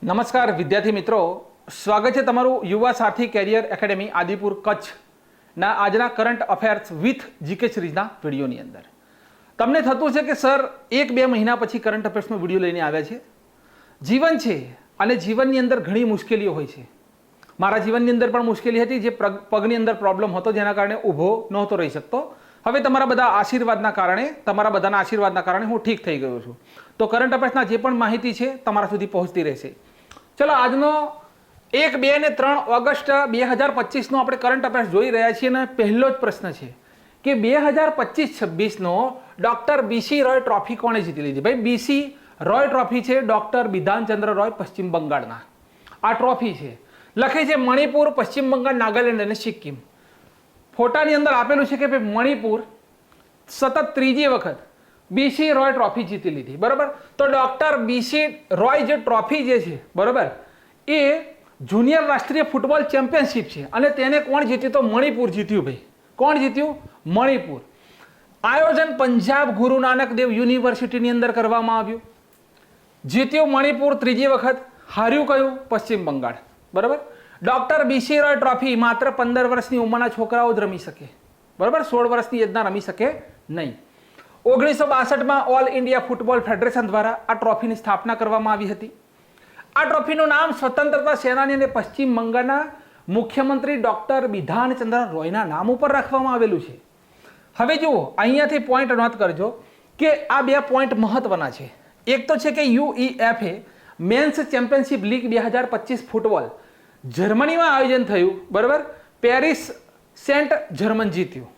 નમસ્કાર વિદ્યાર્થી મિત્રો, સ્વાગત છે તમારું યુવા સાથી કેરિયર એકેડેમી આદિપુર કચ્છના આજના કરંટ અફેર્સ વિથ જીકે સિરીઝના વિડીયોની અંદર. તમને થતું છે કે સર 1-2 મહિના પછી કરંટ અફેર્સનો વિડીયો લઈને આવ્યા છે. જીવન છે અને જીવનની અંદર ઘણી મુશ્કેલીઓ હોય છે. મારા જીવનની અંદર પણ મુશ્કેલી હતી, જે પગની અંદર પ્રોબ્લેમ હતો, જેના કારણે ઊભો નહોતો રહી શકતો. હવે તમારા બધા આશીર્વાદના કારણે હું ઠીક થઈ ગયો છું. તો કરંટ અફેર્સના જે પણ માહિતી છે તમારા સુધી પહોંચતી રહેશે. ચલો, આજનો 1, 2 અને 3 ઓગસ્ટ 2025નો આપણે કરંટ અફેર્સ જોઈ રહ્યા છીએ અને પહેલો જ પ્રશ્ન છે કે 2025-26નો ડોક્ટર બીસી રોય ટ્રોફી કોણે જીતી લીધી? ભાઈ, બીસી રોય ટ્રોફી છે ડોક્ટર બિધાનચંદ્ર રોય પશ્ચિમ બંગાળના. આ ટ્રોફી છે, લખે છે મણિપુર, પશ્ચિમ બંગાળ, નાગાલેન્ડ અને સિક્કિમ. ફોટાની અંદર આપેલું છે કે ભાઈ મણિપુર સતત ત્રીજી વખત બીસી રોય ટ્રોફી જીતી લીધી. બરાબર, તો ડોક્ટર બીસી રોય જે ટ્રોફી જે છે, બરાબર, એ જુનિયર રાષ્ટ્રીય ફૂટબોલ ચેમ્પિયનશિપ છે અને તેને કોણ જીત્યું? તો મણિપુર જીત્યું. ભાઈ, કોણ જીત્યું? મણિપુર. આયોજન પંજાબ ગુરુ નાનક દેવ યુનિવર્સિટીની અંદર કરવામાં આવ્યું. જીત્યું મણિપુર ત્રીજી વખત, હાર્યું કયું? પશ્ચિમ બંગાળ. બરાબર, ડોક્ટર બીસી રોય ટ્રોફી માત્ર 15 વર્ષની ઉંમરના છોકરાઓ જ રમી શકે. બરાબર, 16 વર્ષની એજના રમી શકે નહીં. 1962માં ઓલ ઇન્ડિયા ફૂટબોલ ફેડરેશન દ્વારા આ ટ્રોફીની સ્થાપના કરવામાં આવી હતી. આ ટ્રોફીનું નામ સ્વતંત્રતા સેનાની અને પશ્ચિમ બંગાળના મુખ્યમંત્રી ડોક્ટર બિધાનચંદ્ર રોયના નામ ઉપર રાખવામાં આવેલું છે. હવે જુઓ, અહીંયાથી પોઈન્ટ નોટ કરજો કે આ 2 પોઈન્ટ મહત્વના છે. એક તો છે કે UEFA men's championship league 2025 football જર્મનીમાં આયોજન થયું. બરાબર, પેરિસ સેન્ટ જર્મન જીત્યું.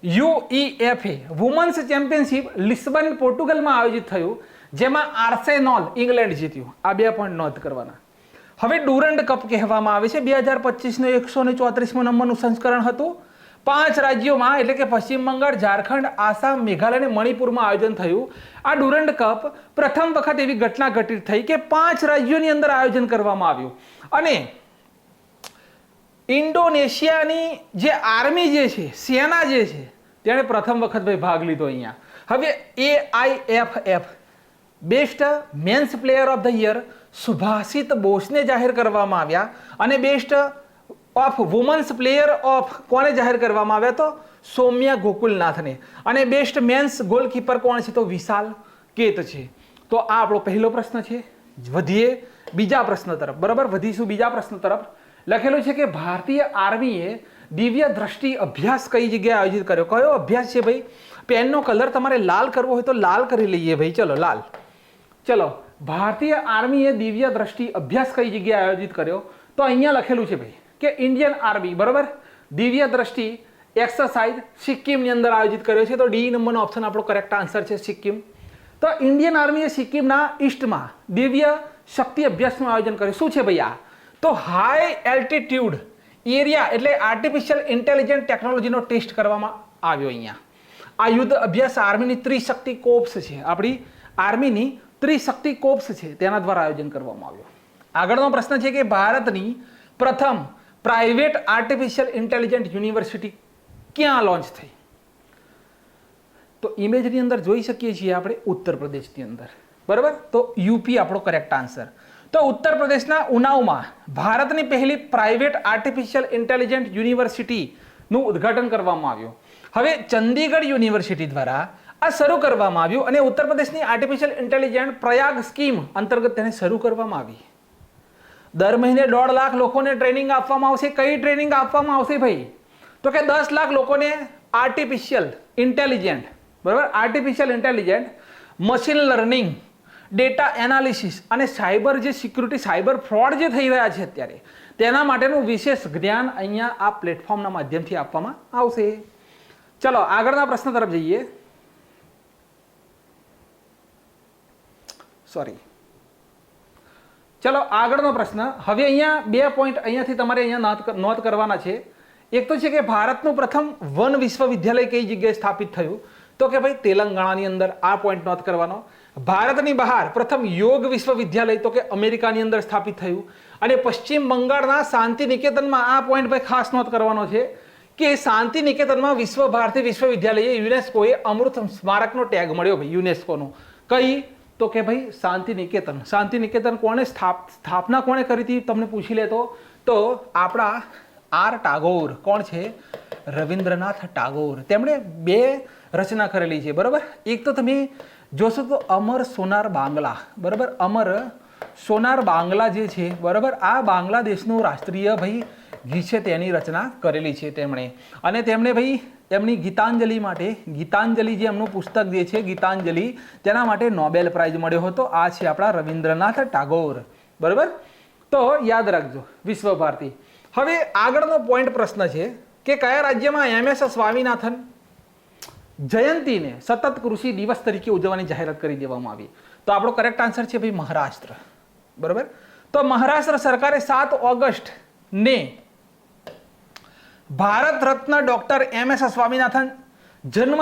UEFA વુમન્સ ચેમ્પિયનશિપ લિસ્બન પોર્ટુગલમાં આયોજિત થયું, જેમાં આર્સેનોલ ઇંગ્લેન્ડ જીત્યું. આ 2 પોઈન્ટ નોંધ કરવાના. હવે ડુરન્ડ કપ કહેવામાં આવે છે. 2025નો 134મો નંબરનું સંસ્કરણ હતું. 5 રાજ્યોમાં એટલે કે પશ્ચિમ બંગાળ, ઝારખંડ, આસામ, મેઘાલય અને મણિપુરમાં આયોજન થયું. આ ડુરન્ડ કપ પ્રથમ વખત એવી ઘટના ઘટિત થઈ કે 5 રાજ્યોની અંદર આયોજન કરવામાં આવ્યું અને ઇન્ડોનેશિયાની જે આર્મી જે છે, સેના જે છે, તેણે પ્રથમ વખત ભાઈ ભાગ લીધો અહીંયા. હવે AIFF best mens player of the year સુભાષિત બોસને જાહેર કરવામાં આવ્યા અને best of womens player of કોને જાહેર કરવામાં આવ્યા? તો સૌમ્યા ગોકુલનાથને. અને બેસ્ટ મેન્સ ગોલકીપર કોણ છે? તો વિશાલ કેત છે. તો આ આપણો પહેલો પ્રશ્ન છે. વધીએ બીજા પ્રશ્ન તરફ. બરાબર, વધીશું બીજા પ્રશ્ન તરફ. લખેલું છે કે ભારતીય આર્મીએ દિવ્ય દ્રષ્ટિ અભ્યાસ કઈ જગ્યાએ આયોજિત કર્યો? કયો અભ્યાસ છે ભાઈ? પેનનો કલર તમારે લાલ કરવો હોય તો લાલ કરી લઈએ ભાઈ. ચલો, લાલ. ચલો, ભારતીય આર્મીએ દિવ્ય દ્રષ્ટિ અભ્યાસ કઈ જગ્યાએ આયોજિત કર્યો? તો અહીંયા લખેલું છે ભાઈ કે ઇન્ડિયન આર્મી, બરાબર, દિવ્ય દ્રષ્ટિ એક્સરસાઇઝ સિક્કિમની અંદર આયોજિત કર્યો છે. તો ડી નંબરનો ઓપ્શન આપણો કરેક્ટ આન્સર છે, સિક્કિમ. તો ઇન્ડિયન આર્મીએ સિક્કિમના ઈસ્ટમાં દિવ્ય શક્તિ અભ્યાસનું આયોજન કર્યું. શું છે ભાઈ આ? તો હાઈ એલ્ટિટ્યુડ એરિયા એટલે આર્ટિફિશિયલ ઇન્ટેલિજન્ટ ટેકનોલોજીનો ટેસ્ટ કરવામાં આવ્યો અહીંયા. આ યુદ્ધ અભ્યાસ આર્મીની ત્રિશક્તિ કોર્પ્સ છે, આપણી આર્મીની ત્રિશક્તિ કોર્પ્સ છે, તેના દ્વારા આયોજન કરવામાં આવ્યું. આગળનો પ્રશ્ન છે કે ભારતની પ્રથમ પ્રાઇવેટ આર્ટિફિશિયલ ઇન્ટેલિજન્ટ યુનિવર્સિટી ક્યાં લોન્ચ થઈ? તો ઇમેજની અંદર જોઈ શકીએ છીએ આપણે ઉત્તર પ્રદેશની અંદર. બરાબર, તો યુપી આપણો કરેક્ટ આન્સર. તો ઉત્તર પ્રદેશના ઉનાવમાં ભારતની પહેલી પ્રાઇવેટ આર્ટિફિશિયલ ઇન્ટેલિજન્ટ યુનિવર્સિટીનું ઉદ્ઘાટન કરવામાં આવ્યું. હવે ચંદીગઢ યુનિવર્સિટી દ્વારા આ શરૂ કરવામાં આવ્યું અને ઉત્તર પ્રદેશની આર્ટિફિશિયલ ઇન્ટેલિજન્ટ પ્રયાગ સ્કીમ અંતર્ગત તેને શરૂ કરવામાં આવી. દર મહિને 1.5 લાખ લોકોને ટ્રેનિંગ આપવામાં આવશે. કઈ ટ્રેનિંગ આપવામાં આવશે ભાઈ? તો કે 10 લાખ લોકોને આર્ટિફિશિયલ ઇન્ટેલિજન્ટ, બરાબર, artificial intelligent, machine learning, data analysis અને સાયબર જે સિક્યુરિટી, સાયબર ફ્રોડ જે થઈ રહ્યા છે અત્યારે, તેના માટેનું વિશેષ જ્ઞાન અહીંયા આ પ્લેટફોર્મના માધ્યમથી આપવામાં આવશે. ચલો, આગળના પ્રશ્ન તરફ જઈએ. સોરી, ચલો આગળનો પ્રશ્ન. હવે અહીંયા 2 પોઈન્ટ અહીંયાથી તમારે અહીંયા નોંધ કરવાના છે. એક તો છે કે ભારતનું પ્રથમ વન વિશ્વવિદ્યાલય કઈ જગ્યાએ સ્થાપિત થયું? તો કે ભાઈ તેલંગાણાની અંદર. આ પોઈન્ટ નોંધ કરવાનો. ભારતની બહાર પ્રથમ યોગ વિશ્વવિદ્યાલય તો કે અમેરિકાની અંદર સ્થાપિત થયું. અને પશ્ચિમ બંગાળના શાંતિ નિકેતનમાં, આ પોઈન્ટ ભાઈ ખાસ નોંધ કરવાનો છે કે શાંતિ નિકેતનમાં વિશ્વ ભારતી વિશ્વવિદ્યાલયે યુનેસ્કોએ અમૃત સ્મારકનો ટેગ મળ્યો ભાઈ, યુનેસ્કોનો. કઈ? તો કે ભાઈ શાંતિ નિકેતન. શાંતિ નિકેતન કોણે સ્થાપના કોણે કરી હતી તમને પૂછી લે તો આપણા આર ટાગોર. કોણ છે? રવિન્દ્રનાથ ટાગોર. તેમણે 2 રચના કરેલી છે, બરાબર. એક તો તમે જોશો તો અમર સોનાર બાંગ્લા, બરાબર. અમર સોનાર બાંગ્લા જે છે, બરાબર, આ બાંગ્લાદેશનું રાષ્ટ્રીય ભાઈ ગીત છે તેની રચના કરેલી છે તેમણે. અને તેમણે ભાઈ એમની ગીતાંજલિ માટે, ગીતાંજલિ જે એમનું પુસ્તક જે છે ગીતાંજલિ, તેના માટે નોબેલ પ્રાઇઝ મળ્યો હતો. આ છે આપણા રવિન્દ્રનાથ ટાગોર, બરાબર. તો યાદ રાખજો વિશ્વ ભારતી. હવે આગળનો પોઈન્ટ પ્રશ્ન છે કે કયા રાજ્યમાં MS સ્વામીનાથન જયંતીને સતત કૃષિ દિવસ તરીકે ઉજવવાની જાહેરાત કરી દેવામાં આવી? તો આપણો કરેક્ટ આન્સર છે ભાઈ મહારાષ્ટ્ર, બરાબર. તો મહારાષ્ટ્ર સરકારે 7 ઓગસ્ટ ને ભારત રત્ન ડોક્ટર MS સ્વામીનાથન જન્મ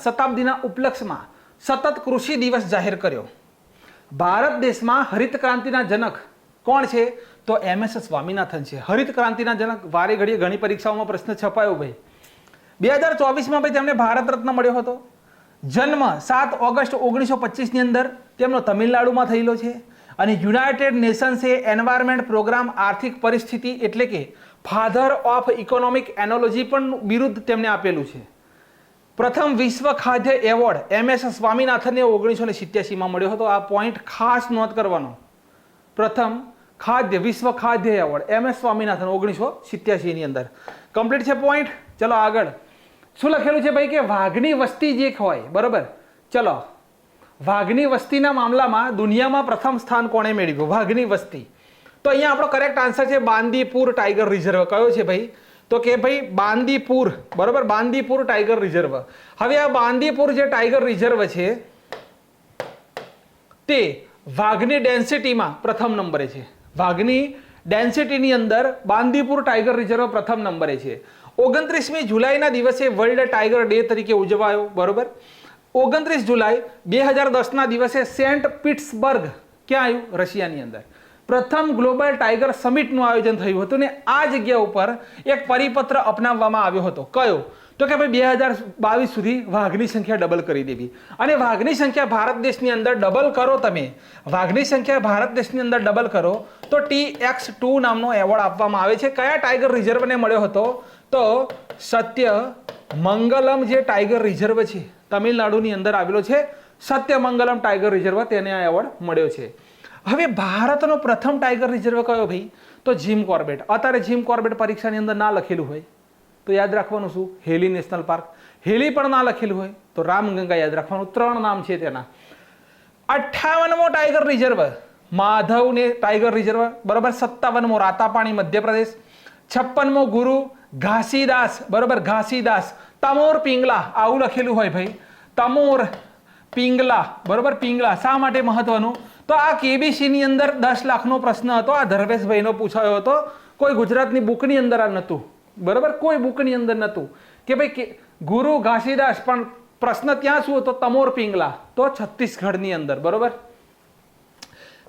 શતાબ્દીના ઉપલક્ષમાં સતત કૃષિ દિવસ જાહેર કર્યો. ભારત દેશમાં હરિત ક્રાંતિના જનક કોણ છે? તો MS સ્વામીનાથન છે. હરિત ક્રાંતિના જનક વારે ઘડીએ ઘણી પરીક્ષાઓમાં પ્રશ્ન છપાયો ભાઈ. 2024માં ભાઈ તેમને ભારત રત્ન મળ્યો હતો. જન્મ 7 ઓગસ્ટ 1925ની અંદર તેમનો તમિલનાડુમાં થયેલો છે. અને યુનાઇટેડ નેશન્સે એન્વાયરમેન્ટ પ્રોગ્રામ આર્થિક પરિસ્થિતિ એટલે કે ફાધર ઓફ ઇકોનોમિક એનોલોજી પણ બિરુદ તેમને આપેલું છે. પ્રથમ વિશ્વ ખાદ્ય એવોર્ડ MS સ્વામીનાથનને 1987માં મળ્યો હતો. આ પોઈન્ટ ખાસ નોંધ કરવાનો. પ્રથમ વિશ્વ ખાદ્ય એવોર્ડ MS સ્વામીનાથન 1987ની અંદર. કમ્પ્લીટ છે પોઈન્ટ. ચલો આગળ શું લખેલું છે ભાઈ કે વાઘની વસ્તી જે હોય, બરાબર. ચલો વાઘની વસ્તીના મામલામાં દુનિયામાં પ્રથમ સ્થાન કોણે મેળવ્યું? વાઘની વસ્તી. તો અહીંયા આપણો કરેક્ટ આન્સર છે બાંદીપુર ટાઈગર રિઝર્વ. કયો છે ભાઈ? તો કે ભાઈ બાંદીપુર, બરાબર. Bandipur tiger reserve. હવે આ બાંદીપુર જે ટાઈગર રિઝર્વ છે તે વાઘની ડેન્સિટીમાં પ્રથમ નંબરે છે. વાઘની ડેન્સિટીની અંદર બાંદીપુર ટાઈગર રિઝર્વ પ્રથમ નંબરે છે. 29મી જુલાઈના દિવસે વર્લ્ડ ટાઈગર ડે તરીકે ઉજવાયો, બરોબર. 29 જુલાઈ 2010ના દિવસે સેન્ટ પીટર્સબર્ગ ક્યાં આવ્યું? રશિયાની અંદર પ્રથમ ગ્લોબલ ટાઈગર સમિટનું આયોજન થયું હતું. ને આ જગ્યા ઉપર એક પરિપત્ર અપનાવવામાં આવ્યો હતો. કયો? તો કે ભાઈ 2022 સુધી વાઘની સંખ્યા ડબલ કરી દેવી. અને વાઘની સંખ્યા ભારત દેશની અંદર ડબલ કરો તમે, વાઘની સંખ્યા ભારત દેશની અંદર ડબલ કરો તો TX2 નામનો એવોર્ડ આપવામાં આવે છે. કયા ટાઈગર રિઝર્વને મળ્યો હતો? તો સત્ય મંગલમ જે ટાઈગર રિઝર્વ છે તમિલનાડુની અંદર આવેલો છે, સત્યમંગલમ ટાઈગર રિઝર્વ, તેને આ એવોર્ડ મળ્યો છે. હવે ભારતનો પ્રથમ ટાઈગર રિઝર્વ કયો ભાઈ? તો જીમ કોર્બેટ. અત્યારે જીમ કોર્બેટ પરીક્ષાની અંદર ના લખેલું હોય તો યાદ રાખવાનું શું? હેલી નેશનલ પાર્ક. હેલી પણ ના લખેલું હોય તો રામગંગા યાદ રાખવાનું. 3 નામ છે તેના. 58મો ટાઈગર રિઝર્વ માધવને ટાઈગર રિઝર્વ, બરાબર. 57મો રાતાપાણી મધ્યપ્રદેશ. 56મો ગુરુ ઘાસીદાસ, બરાબર. ઘાસીદાસ. તમોર પિંગલા આવું લખેલું હોય ભાઈ, તમોર પિંગલા, બરાબર. પિંગલા શા માટે મહત્વનું? તો આ KBCની અંદર 10 લાખનો પ્રશ્ન હતો. આ ધર્મેશભાઈનો પૂછાયો હતો. કોઈ ગુજરાતની બુકની અંદર આ નહોતું, બરાબર. કોઈ બુકની અંદર નહોતું કે ભાઈ ગુરુ ઘાસીદાસ, પણ પ્રશ્ન ત્યાં શું હતો? તમોર પિંગલા. તો છત્તીસગઢની અંદર, બરાબર.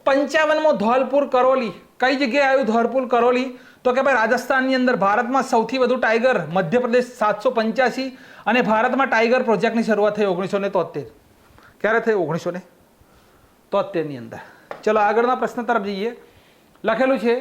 55મો ધોલપુર કરોલી. કઈ જગ્યાએ આવ્યું ધોલપુર કરોલી? તો કે ભાઈ રાજસ્થાનની અંદર. ભારતમાં સૌથી વધુ ટાઈગર મધ્યપ્રદેશ 785. અને ભારતમાં ટાઈગર પ્રોજેક્ટની શરૂઆત થઈ 1973. ક્યારે થઈ? 1973ની અંદર. ચલો આગળના પ્રશ્ન તરફ જઈએ. લખેલું છે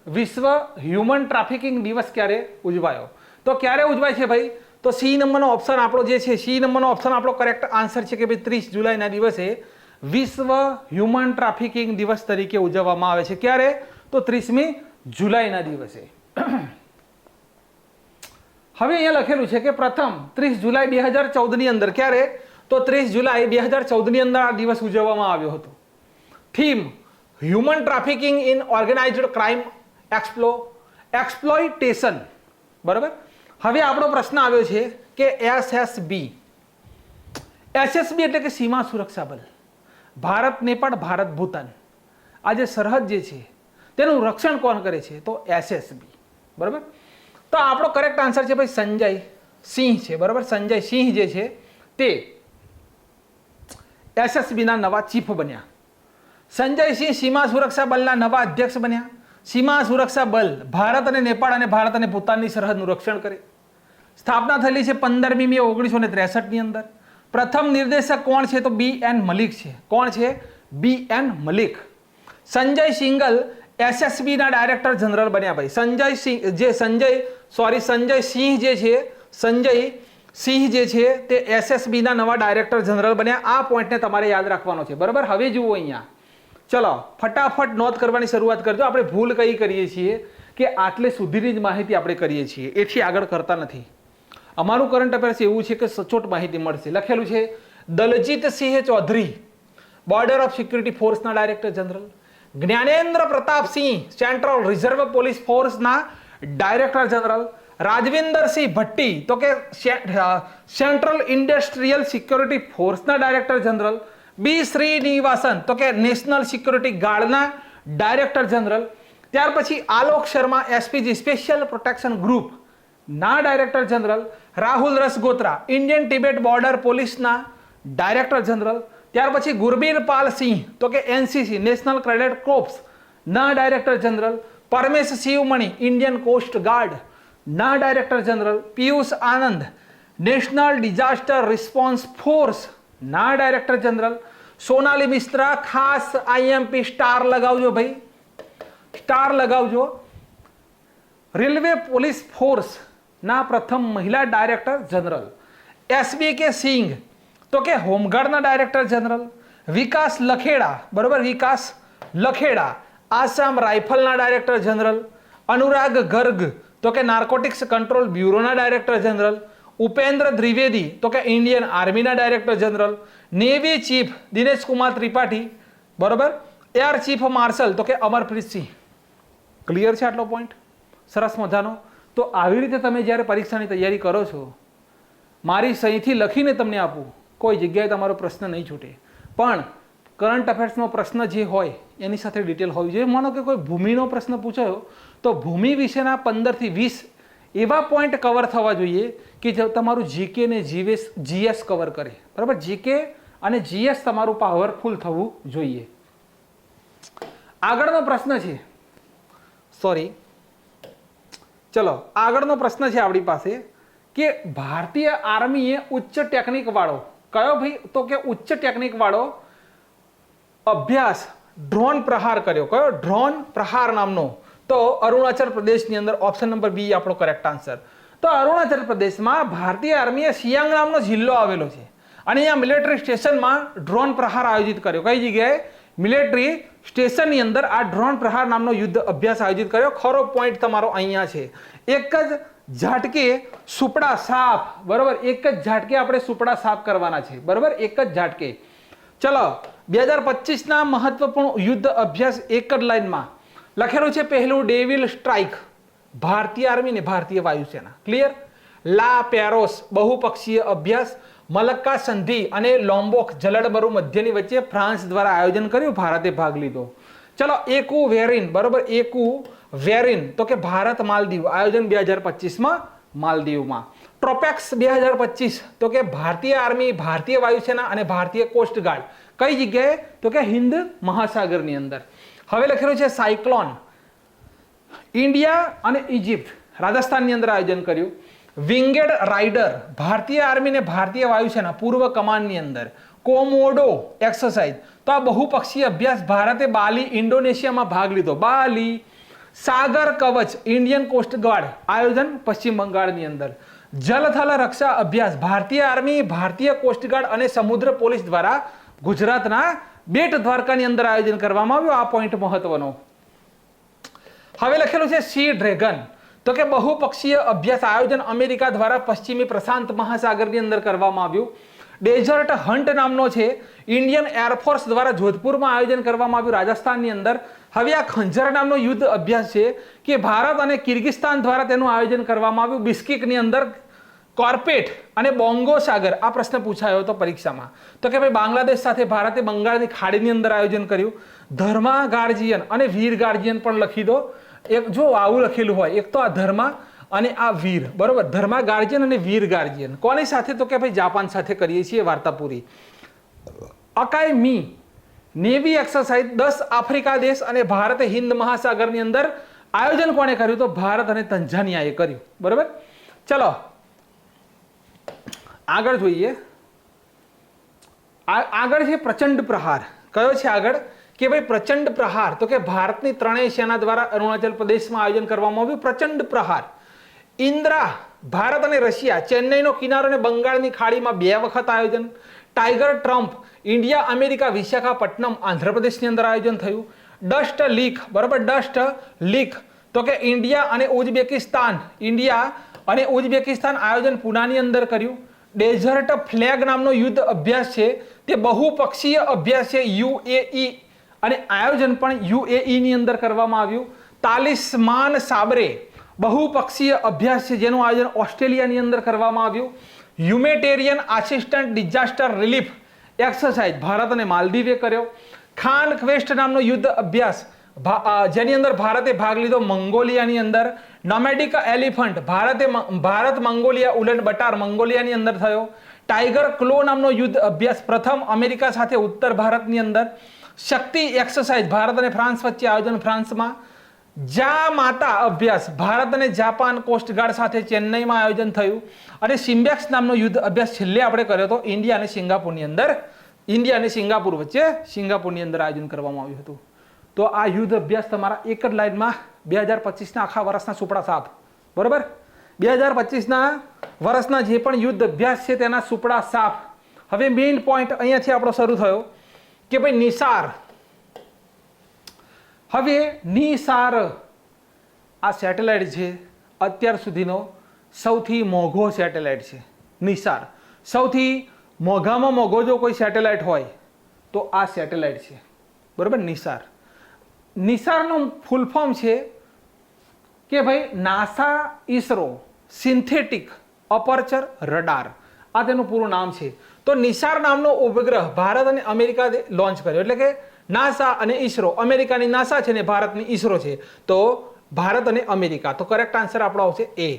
વિશ્વ હ્યુમન ટ્રાફિકિંગ દિવસ ક્યારે ઉજવાયો? તો ક્યારે ઉજવાય છે ભાઈ? તો C નંબરનો ઓપ્શન આપણો જે છે, C નંબરનો ઓપ્શન આપણો કરેક્ટ આન્સર છે કે ભાઈ 30 જુલાઈના દિવસે વિશ્વ હ્યુમન ટ્રાફિકિંગ દિવસ તરીકે ઉજવવામાં આવે છે. ક્યારે? તો 30મી જુલાઈના દિવસે. હવે અહીંયા લખેલું છે કે પ્રથમ 30 જુલાઈ 2014ની અંદર. ક્યારે? તો 30 જુલાઈ 2014ની અંદર આ દિવસ ઉજવવામાં આવ્યો હતો. Theme human trafficking in organised crime exploitation, બરાબર. હવે આપણો પ્રશ્ન આવ્યો છે કે SSB એટલે કે સીમા સુરક્ષા બલ. ભારત નેપાળ, ભારત ભૂતાન, આ જે સરહદ જે છે તેનું રક્ષણ કોણ કરે છે? તો SSB, બરાબર. તો આપણો કરેક્ટ આન્સર છે ભાઈ સંજય સિંહ છે, બરાબર. સંજય સિંહ જે છે તે SSBના નવા ચીફ બન્યા. સંજય સિંહ સીમા સુરક્ષા બલના નવા અધ્યક્ષ બન્યા. સીમા સુરક્ષા બલ ભારત અને નેપાળ અને ભારત અને ભૂતાનની સરહદનું રક્ષણ કરે. સ્થાપના થયેલી છે 15મી મે 1963ની અંદર. પ્રથમ નિર્દેશક કોણ છે? તો BN મલિક છે. કોણ છે? BN મલિક. સંજય સિંઘલ SSB ના ડાયરેક્ટર જનરલ બન્યા ભાઈ. સંજય સિંહ જે છે તે SSB ના નવા ડાયરેક્ટર જનરલ બન્યા. આ પોઈન્ટને તમારે યાદ રાખવાનો છે, બરાબર. હવે જુઓ અહીંયા, ચલો ફટાફટ નોંધ કરવાની શરૂઆત કરજો. આપણે ભૂલ કઈ કરીએ છીએ કે આટલે સુધીની જ માહિતી આપણે કરીએ છીએ, એથી આગળ કરતા નથી. અમારું કરંટ અફેર્સ એવું છે કે સચોટ માહિતી મળશે. લખેલું છે Daljit Singh Chaudhary border of security ફોર્સના director general, Gyanendra Pratap Singh central reserve police ફોર્સના ડાયરેક્ટર જનરલ, રાજવિન્દરસિંહ ભટ્ટી તો કે સેન્ટ્રલ ઇન્ડસ્ટ્રીયલ સિક્યુરિટી ફોર્સના ડાયરેક્ટર જનરલ, બી શ્રીનિવાસન તો કે નેશનલ સિક્યુરિટી ગાર્ડના ડાયરેક્ટર જનરલ. ત્યાર પછી Alok Sharma SPG special protection group ના director general, Rahul Rasgotra Indian Tibet border પોલીસના ડાયરેક્ટર જનરલ. ત્યાર પછી ગુરબીર પાલ સિંહ તો કે NCC નેશનલ ક્રેડિટ કોર્પ્સ ના director general, Paramesh Sivamani Indian coast guard ના director general, Piyush Anand national disaster response force ના ડાયરેક્ટર જનરલ, સોનાલી મિશ્રા ખાસ IMP સ્ટાર લગાવજો ભાઈ, સ્ટાર લગાવજો, રેલવે પોલીસ ફોર્સ ના પ્રથમ મહિલા ડાયરેક્ટર જનરલ, SBK સિંઘ તો કે હોમગાર્ડના ડાયરેક્ટર જનરલ, વિકાસ લખેડા બરોબર, વિકાસ લખેડા આસામ રાઇફલના ડાયરેક્ટર જનરલ, અનુરાગ ગર્ગ તો કે નાર્કોટિક્સ કંટ્રોલ બ્યુરોના ડાયરેક્ટર જનરલ, ઉપેન્દ્ર દ્વિવેદી તો કે ઇન્ડિયન આર્મીના director general, navy chief Dinesh Kumar Tripathi બરોબર, એર ચીફ માર્શલ તો કે અમરપ્રીત સિંહ. ક્લિયર છે આટલો પોઈન્ટ? સરસ મજાનો. તો આવી રીતે તમે જ્યારે પરીક્ષાની તૈયારી કરો છો, મારી સહીથી લખીને તમને આપું, કોઈ જગ્યાએ તમારો પ્રશ્ન નહીં છૂટે. પણ કરંટ અફેર્સનો પ્રશ્ન જે હોય એની સાથે ડિટેલ હોવી જોઈએ. માનો કે કોઈ ભૂમિનો પ્રશ્ન પૂછાયો તો ભૂમિ વિશેના 15 થી 20 એવા પોઈન્ટ કવર થવા જોઈએ કે જે તમારું જીકે ને GS કવર કરે, બરાબર. જીકે અને GS તમારું પાવરફુલ થવું જોઈએ. આગળનો પ્રશ્ન છે, સોરી, ચલો આગળનો પ્રશ્ન છે આપણી પાસે કે ભારતીય આર્મીએ ઉચ્ચ ટેકનિક વાળો કયો ભાઈ? તો કે ઉચ્ચ ટેકનિક વાળો અભ્યાસ ડ્રોન પ્રહાર કર્યો. કયો? ડ્રોન પ્રહાર નામનો. તો અરુણાચલ પ્રદેશની અંદર. ઓપ્શન નંબર B આપણો કરેક્ટ આન્સર. તો અરુણાચલ પ્રદેશમાં ભારતીય આર્મીએ સિયાંગ નામનો જિલ્લો આવેલો છે અને અહીંયા મિલિટરી સ્ટેશનમાં ડ્રોન પ્રહાર આયોજિત કર્યો. કઈ જગ્યાએ? મિલિટરી સ્ટેશનની અંદર આ ડ્રોન પ્રહાર નામનો યુદ્ધ અભ્યાસ આયોજિત કર્યો. ખરો પોઈન્ટ તમારો અહીંયા છે. એક જ ઝાટકે સુપડા સાફ, બરોબર, એક જ ઝાટકે આપણે સુપડા સાફ કરવાના છે, બરોબર, એક જ ઝાટકે. ચલો 2025ના મહત્વપૂર્ણ યુદ્ધ અભ્યાસ એક જ લાઈનમાં લખેલું છે. પહેલું ડેવિલ સ્ટ્રાઇક, ભારતીય આર્મી ને ભારતીય વાયુસેના. ક્લિયર? લા પેરોસ બહુપક્ષીય અભ્યાસ, મલક્કા સંધિ અને લોમ્બોક જલડમરુ મધ્યની વચ્ચે ફ્રાન્સ દ્વારા આયોજન કર્યું, ભારતે ભાગ લીધો. ચલો એકુ વેરિન, બરોબર, એકુ વેરિન તો કે ભારત માલદીવ, આયોજન 2025માં માલદીવમાં. ટ્રોપેક્સ 2025 તો કે ભારતીય આર્મી, ભારતીય વાયુસેના અને ભારતીય કોસ્ટ ગાર્ડ. કઈ જગ્યાએ? તો કે હિન્દ મહાસાગરની અંદર. હવે લખેલું છે સાયક્લોન, ઇન્ડિયા અને ઇજિપ્ત, રાજસ્થાનની અંદર આયોજન કર્યું. વિંગેડ રાઇડર, ભારતીય આર્મી ને ભારતીય વાયુસેના પૂર્વ કમાન્ડની અંદર. કોમોડો એક્સરસાઇઝ, તો આ બહુપક્ષીય અભ્યાસ ભારતે બાલી ઇન્ડોનેશિયામાં ભાગ લીધો. બાલી. સાગર કવચ, ઇન્ડિયન કોસ્ટ ગાર્ડ, આયોજન પશ્ચિમ બંગાળની અંદર. જલથલ રક્ષા અભ્યાસ, ભારતીય આર્મી, ભારતીય કોસ્ટ ગાર્ડ અને સમુદ્ર પોલીસ દ્વારા ગુજરાતના બેટ દ્વારકાની અંદર આયોજન કરવામાં આવ્યું. આ પોઈન્ટ મહત્વનો. હવે લખેલું છે સી ડ્રેગન, તો કે બહુપક્ષીય અભ્યાસ આયોજન અમેરિકા દ્વારા પશ્ચિમી પ્રશાંત મહાસાગરની અંદર કરવામાં આવ્યું. ડેઝર્ટ હન્ટ નામનો છે, ઇન્ડિયન એરફોર્સ દ્વારા જોધપુરમાં આયોજન કરવામાં આવ્યું, રાજસ્થાનની અંદર. હવે આ ખંજર નામનો યુદ્ધ અભ્યાસ છે કે ભારત અને કિર્ગિસ્તાન દ્વારા તેનું આયોજન કરવામાં આવ્યું, બિસ્કિકની અંદર. કોર્પેટ અને બોંગો સાગર, આ પ્રશ્ન પૂછાયો હતો પરીક્ષામાં. તો કે ભાઈ બાંગ્લાદેશ સાથે ભારતે બંગાળની ખાડીની અંદર આયોજન કર્યું. ધર્મા ગાર્જિયન અને વીર ગાર્જિયન પણ લખી દો. એક જો આવું લખેલું હોય, એક તો આ ધર્મા અને આ વીર, બરોબર, ધર્મા ગાર્જિયન અને વીર ગાર્જિયન. કોની સાથે? તો કે ભાઈ જાપાન સાથે કરીએ છીએ વાર્તા પૂરી. અકાઈ મી નેવી એક્સરસાઇઝ 10 આફ્રિકા દેશ અને ભારતે હિન્દ મહાસાગરની અંદર આયોજન કોણે કર્યું? તો ભારત અને તંજાનિયાએ કર્યું, બરોબર. ચલો આગળ જોઈએ. આગળ છે પ્રચંડ પ્રહાર. કયો છે આગળ કે ભાઈ પ્રચંડ પ્રહાર? તો કે ભારતની ત્રણેય સેના દ્વારા અરુણાચલ પ્રદેશમાં આયોજન કરવામાં આવ્યું પ્રચંડ પ્રહાર. ઇન્દ્રા, ભારત અને રશિયા, ચેન્નઈનો કિનારો અને બંગાળની ખાડીમાં 2 વખત આયોજન. Tiger Trump, India America Visakhapatnam આંધ્રપ્રદેશની અંદર આયોજન થયું. ડસ્ટ લીક, બરાબર, ડસ્ટ લીક તો કે ઇન્ડિયા અને ઉઝબેકિસ્તાન, ઇન્ડિયા અને ઉઝબેકિસ્તાન આયોજન પુનાની અંદર કર્યું. ડેઝર્ટ ફ્લેગ નામનો યુદ્ધ અભ્યાસ છે તે બહુપક્ષીય અભ્યાસ છે યુએઈ, અને આયોજન પણ યુએઈ ની અંદર કરવામાં આવ્યું. તાલિસ્માન સાબરે બહુપક્ષીય અભ્યાસ છે જેનું આયોજન ઓસ્ટ્રેલિયાની અંદર કરવામાં આવ્યું. Humanitarian assistant disaster relief exercise Bharat અને માલદીવે કર્યો. ખાન ક્વેસ્ટ નામનો યુદ્ધ અભ્યાસ જેની અંદર ભારતે ભાગ લીધો મંગોલિયાની અંદર. નોમેડિક એલિફન્ટ ભારત મંગોલિયા ઉલન બટાર મંગોલિયાની અંદર થયો. ટાઈગર ક્લો નામનો યુદ્ધ અભ્યાસ પ્રથમ અમેરિકા સાથે ઉત્તર ભારતની અંદર. શક્તિ એક્સરસાઇઝ ભારત અને ફ્રાન્સ વચ્ચે આયોજન ફ્રાન્સમાં. જા માતા અભ્યાસ ભારત અને જાપાન કોસ્ટગાર્ડ સાથે ચેન્નઈમાં આયોજન થયું. અને સિમ્બેક્સ નામનો યુદ્ધ અભ્યાસ છેલ્લે આપણે કર્યો હતો ઇન્ડિયા અને સિંગાપુરની અંદર. ઇન્ડિયા અને સિંગાપુર વચ્ચે સિંગાપુરની અંદર આયોજન કરવામાં આવ્યું હતું. તો આ યુદ્ધ અભ્યાસ તમારા એક જ લાઈનમાં 2025ના આખા વર્ષના સુપડા સાપ, બરાબર. 2025ના વર્ષના જે પણ યુદ્ધ અભ્યાસ છે તેના સુપડા સાપ. હવે મેઇન પોઈન્ટ અહીંયાથી આપણો શરૂ થયો કે ભાઈ નિસાર. હવે નિસાર આ સેટેલાઇટ છે અત્યાર સુધીનો સૌથી મોંઘો સેટેલાઇટ છે. નિસાર સૌથી મોંઘામાં મોંઘો જો કોઈ સેટેલાઇટ હોય તો આ સેટેલાઇટ છે, બરાબર. નિસાર, નિસારનું ફૂલ ફોર્મ છે કે ભાઈ NASA ISRO synthetic aperture radar, આ તેનું પૂરું નામ છે. તો નિસાર નામનો ઉપગ્રહ ભારત અને અમેરિકાએ લોન્ચ કર્યો. એટલે કે નાસા અને ઇસરો, અમેરિકાની નાસા છે ને ભારતની ઇસરો છે, તો ભારત અને અમેરિકા. તો કરેક્ટ આન્સર આપણો આવશે એ.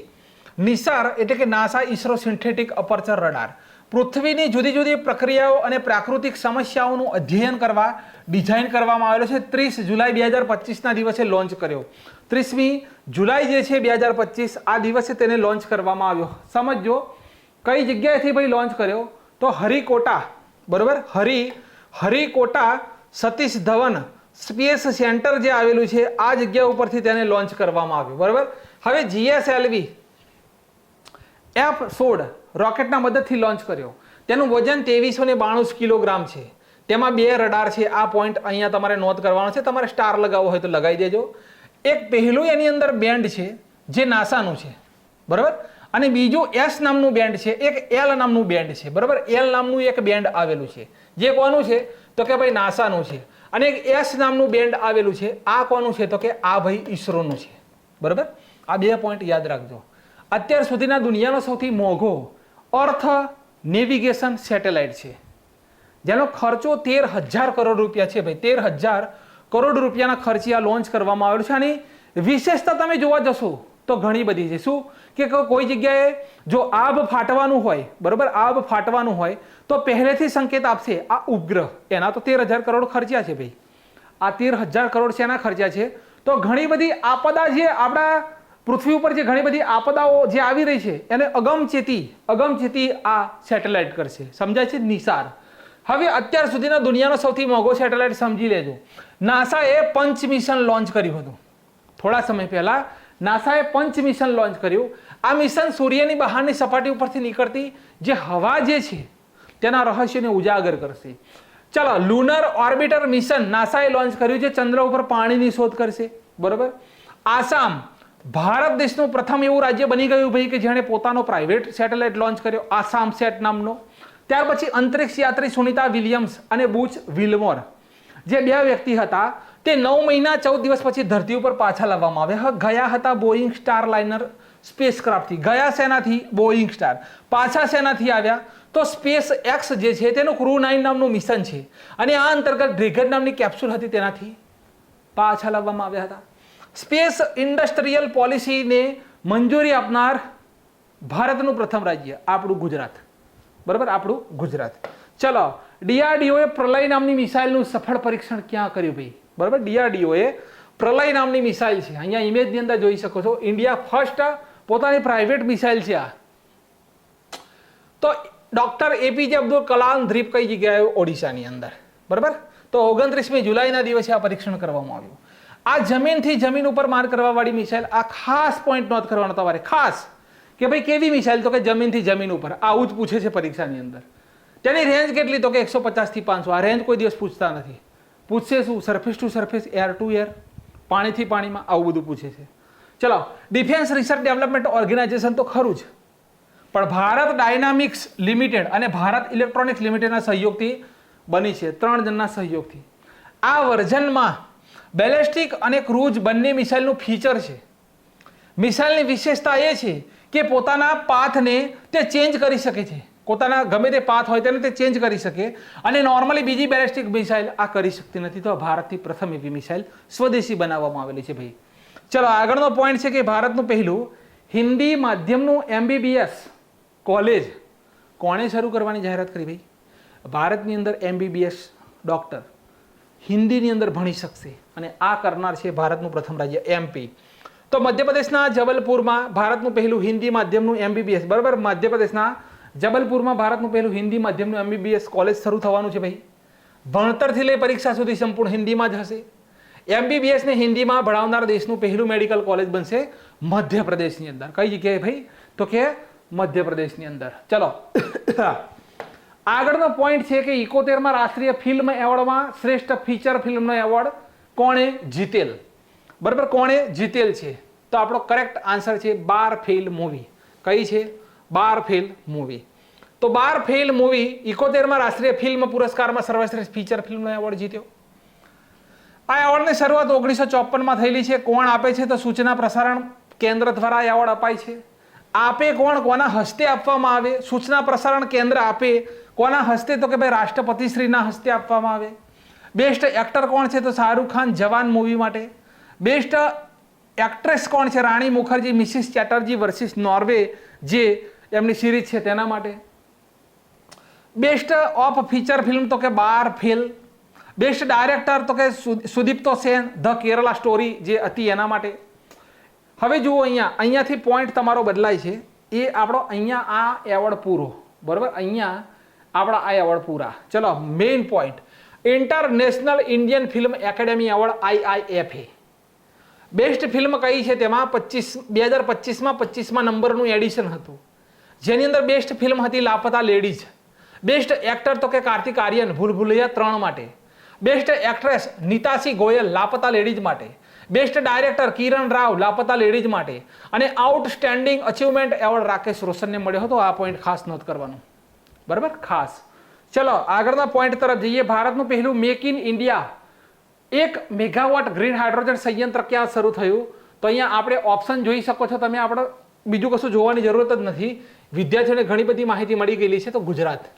નિસાર એટલે કે NASA ISRO synthetic aperture radar પૃથ્વીની જુદી જુદી પ્રક્રિયાઓ અને પ્રાકૃતિક સમસ્યાઓનું અધ્યયન કરવા ડિઝાઇન કરવામાં આવેલો છે. 30 જુલાઈ 2025ના દિવસે લોન્ચ કર્યો. 30મી જુલાઈ જે છે 2025 આ દિવસે તેને લોન્ચ કરવામાં આવ્યો. સમજો કઈ જગ્યાએથી ભાઈ લોન્ચ કર્યો? તો હરિકોટા, બરોબર. હરિકોટા સતીશ ધવન સ્પેસ સેન્ટર જે આવેલું છે આ જગ્યા ઉપરથી તેને લોન્ચ કરવામાં આવ્યું, બરોબર. હવે GSLV F-16 રોકેટના મદદથી લોન્ચ કર્યો. તેનું વજન 2392 કિલોગ્રામ છે. તેમાં 2 રડાર છે. આ પોઈન્ટ અહીંયા તમારે નોંધ કરવાનો છે. તમારે સ્ટાર લગાવવો હોય તો લગાવી દેજો. એક પહેલું એની અંદર બેન્ડ છે જે નાસાનું છે, બરાબર. અને બીજું S નામનું બેન્ડ છે, એક L નામનું બેન્ડ છે, બરાબર. L નામનું એક બેન્ડ આવેલું છે જે કોનું છે તો કે ભાઈ નાસાનું છે. અને એક S નામનું બેન્ડ આવેલું છે, આ કોનું છે તો કે આ ભાઈ ઇસરોનું છે, બરાબર. આ 2 પોઈન્ટ યાદ રાખજો. અત્યાર સુધીના દુનિયાનો સૌથી મોંઘો અર્થ નેવિગેશન સેટેલાઇટ છે જેનો ખર્ચો 13,000 કરોડ રૂપિયા છે ભાઈ. 13,000 કરોડ રૂપિયાના ખર્ચે આ લોન્ચ કરવામાં આવેલું છે. આની વિશેષતા તમે જોવા જશો તો ઘણી બધી છે. શું કે કોઈ જગ્યાએ જો આબ ફાટવાનું હોય, બરોબર, આબ ફાટવાનું હોય તો પહેલેથી સંકેત આપશે આ ઉપગ્રહ. એના તો 13,000 કરોડ ખર્ચ્યા છે ભાઈ. આ 13,000 કરોડ શેના ખર્ચ્યા છે? તો ઘણી બધી આપદા જે આપણા પૃથ્વી ઉપર જે ઘણી બધી આપદાઓ જે આવી રહી છે એને અગમચેતી આ સેટેલાઇટ કરશે. સમજાય છે? નિસાર. હવે અત્યાર સુધીના દુનિયાનો સૌથી મોંઘો સેટેલાઇટ સમજી લેજો. નાસાએ પંચ મિશન લોન્ચ કર્યું હતું. થોડા સમય પહેલા નાસાએ પંચ મિશન લોન્ચ કર્યું. આ મિશન સૂર્યની બહારની સપાટી ઉપરથી નીકળતી જે હવા જે છે તેના રહસ્યને ઉજાગર કરશે. ચલો, લુનર ઓર્બિટર મિશન નાસાએ લોન્ચ કર્યું છે, ચંદ્ર ઉપર પાણીની શોધ કરશે, બરોબર. આસામ ભારત દેશનું પ્રથમ એવું રાજ્ય બની ગયું ભાઈ કે જેણે પોતાનો પ્રાઇવેટ સેટેલાઇટ લોન્ચ કર્યો, આસામ સેટ નામનો. ત્યાર પછી અંતરિક્ષ યાત્રી સુનિતા વિલિયમ્સ અને બુચ વિલ્મોર જે 2 વ્યક્તિ હતા તે 9 મહિના 14 દિવસ પછી ધરતી ઉપર પાછા લાવવામાં આવ્યા. ગયા હતા બોઈંગ સ્ટાર લાઇનર સ્પેસક્રાફ્ટથી. ગયા શેનાથી? બોઈંગ સ્ટાર. પાછા શેનાથી આવ્યા? તો સ્પેસ એક્સ જે છે તેનું ક્રૂ 9 નામનું મિશન છે અને આ અંતર્ગત ડ્રેગન નામની કેપ્સ્યુલ હતી તેનાથી પાછા લાવવામાં આવ્યા હતા. સ્પેસ ઇન્ડસ્ટ્રીયલ પોલિસીને મંજૂરી આપનાર ભારતનું પ્રથમ રાજ્ય આપણું ગુજરાત, બરાબર, આપણું ગુજરાત. ચલો, DRDOએ પ્રલય નામની મિસાઇલનું સફળ પરીક્ષણ ક્યાં કર્યું ભાઈ? બરાબર, DRDOએ પ્રલય નામની મિસાઇલ છે, અહીંયા ઇમેજની અંદર જોઈ શકો છો. ઇન્ડિયા ફર્સ્ટ પોતાની પ્રાઇવેટ મિસાઇલ છે આ. તો ડોક્ટર એપીજે અબ્દુલ કલામ દ્વીપ કઈ જગ્યાએ? ઓડિશાની અંદર, બરાબર. તો 29મી જુલાઈના દિવસે આ પરીક્ષણ કરવામાં આવ્યું. આ જમીનથી જમીન ઉપર માર કરવા વાળી મિસાઇલ, આ ખાસ પોઈન્ટ નોંધ કરવાનો તમારે, ખાસ કે ભાઈ કેવી મિસાઇલ? તો કે જમીનથી જમીન ઉપર. આવું જ પૂછે છે પરીક્ષાની અંદર. તેની રેન્જ કેટલી? તો કે 150 થી 500. આ રેન્જ કોઈ દિવસ પૂછતા નથી. પૂછશે શું? Surface two surface, air two air, પાણીથી પાણીમાં, આવું બધું પૂછે છે. ચલો, ડિફેન્સ રિસર્ચ ડેવલપમેન્ટ ઓર્ગેનાઇઝેશન તો ખરું જ, પણ ભારત ડાયનામિક્સ લિમિટેડ અને ભારત ઇલેક્ટ્રોનિક્સ લિમિટેડના સહયોગથી બની છે, 3 જણના સહયોગથી. આ વર્ઝનમાં બેલેસ્ટિક અને ક્રૂઝ બંને મિસાઇલનું ફીચર છે. મિસાઇલની વિશેષતા એ છે કે પોતાના પાથને તે ચેન્જ કરી શકે છે. પોતાના ગમે તે પાથ હોય તેને તે ચેન્જ કરી શકે, અને નોર્મલી બીજી બેલેસ્ટિક મિસાઇલ આ કરી શકતી નથી. તો ભારતથી પ્રથમ એવી મિસાઇલ સ્વદેશી બનાવવામાં આવેલી છે ભાઈ. ચલો, આગળનો પોઈન્ટ છે કે ભારતનું પહેલું હિન્દી માધ્યમનું MBBS કોલેજ કોણે શરૂ કરવાની જાહેરાત કરી ભાઈ? ભારતની અંદર MBBS ડોક્ટર હિન્દીની અંદર ભણી શકશે, અને આ કરનાર છે ભારતનું પ્રથમ રાજ્ય MP. તો મધ્યપ્રદેશના જબલપુરમાં ભારતનું પહેલું હિન્દી માધ્યમનું MBBS, બરાબર, મધ્યપ્રદેશના જબલપુરમાં ભારતનું પહેલું હિન્દી માધ્યમનું MBBS કોલેજ શરૂ થવાનું છે ભાઈ. ભણતરથી લઈ પરીક્ષા સુધી સંપૂર્ણ હિન્દીમાં જ હશે. MBBS ને હિન્દીમાં ભણાવનાર દેશનું પહેલું મેડિકલ કોલેજ બનશે મધ્યપ્રદેશની અંદર. કઈ જગ્યાએ ભાઈ? તો કે મધ્યપ્રદેશની અંદર. ચલો, આગળનો પોઈન્ટ છે કે 71માં રાષ્ટ્રીય ફિલ્મ એવોર્ડમાં શ્રેષ્ઠ ફીચર ફિલ્મનો એવોર્ડ કોણે જીતેલ? બરાબર, કોણે જીતેલ છે? તો આપણો કરેક્ટ આન્સર છે બાર ફેલ મૂવી. કઈ છે? બાર ફેલ મૂવી. તો બાર ફેલ મૂવી 71માં રાષ્ટ્રીય ફિલ્મ પુરસ્કારમાં સર્વશ્રેષ્ઠ ફીચર ફિલ્મનો એવોર્ડ જીત્યો. આ એવોર્ડની શરૂઆત 1954માં થયેલી છે. કોણ આપે છે? તો સૂચના પ્રસારણ કેન્દ્ર દ્વારા એવોર્ડ અપાય છે. આપે કોણ? કોના હસ્તે આપવામાં આવે? સૂચના પ્રસારણ કેન્દ્ર આપે. કોના હસ્તે? તો કે ભાઈ રાષ્ટ્રપતિ શ્રીના હસ્તે આપવામાં આવે. બેસ્ટ એક્ટર કોણ છે? તો શાહરૂખ ખાન જવાન મૂવી માટે. બેસ્ટ એક્ટ્રેસ કોણ છે? Rani Mukherjee Mrs Chatterjee versus Norway, જે એમની સિરીઝ છે તેના માટે. બેસ્ટ ઓફ ફીચર ફિલ્મ તો કે બાર ફેલ. બેસ્ટ ડાયરેક્ટર તો કે સુદીપ્તો સેન, ધ કેરલા સ્ટોરી જે હતી એના માટે. હવે જુઓ, અહીંયાથી પોઈન્ટ તમારો બદલાય છે. એ આપણો અહીંયા આ એવોર્ડ પૂરો, બરાબર, અહીંયા આપણા આ એવોર્ડ પૂરા. ચલો, main point, international Indian film academy award IIFA. Best film કઈ છે? તેમાં 2025માં 25મા નંબરનું એડિશન હતું, જેની અંદર બેસ્ટ ફિલ્મ હતી લાપતા લેડીઝ. બેસ્ટ એક્ટર તો કે કાર્તિક આર્યન ભૂલ ભુલૈયા 3 માટે. બેસ્ટ એક્ટ્રેસ નીતાશી ગોયલ લાપતા લેડીઝ માટે. બેસ્ટ ડાયરેક્ટર કિરણ રાવ લાપતા લેડીઝ માટે. અને આઉટસ્ટેન્ડિંગ અચીવમેન્ટ એવોર્ડ રાકેશ રોશનને મળ્યો હતો. આ પોઈન્ટ ખાસ નોંધ કરવાનો, બરાબર, ખાસ. ચલો, આગળના પોઈન્ટ તરફ જઈએ. ભારતનું પહેલું make in India 1 megawatt green hydrogen સંયંત્ર ક્યાં શરૂ થયું? તો અહીંયા આપણે ઓપ્શન જોઈ શકો છો તમે. આપણે બીજું કશું જોવાની જરૂરત જ નથી. વિદ્યાર્થીઓને ઘણી બધી માહિતી મળી ગયેલી છે. તો ગુજરાત,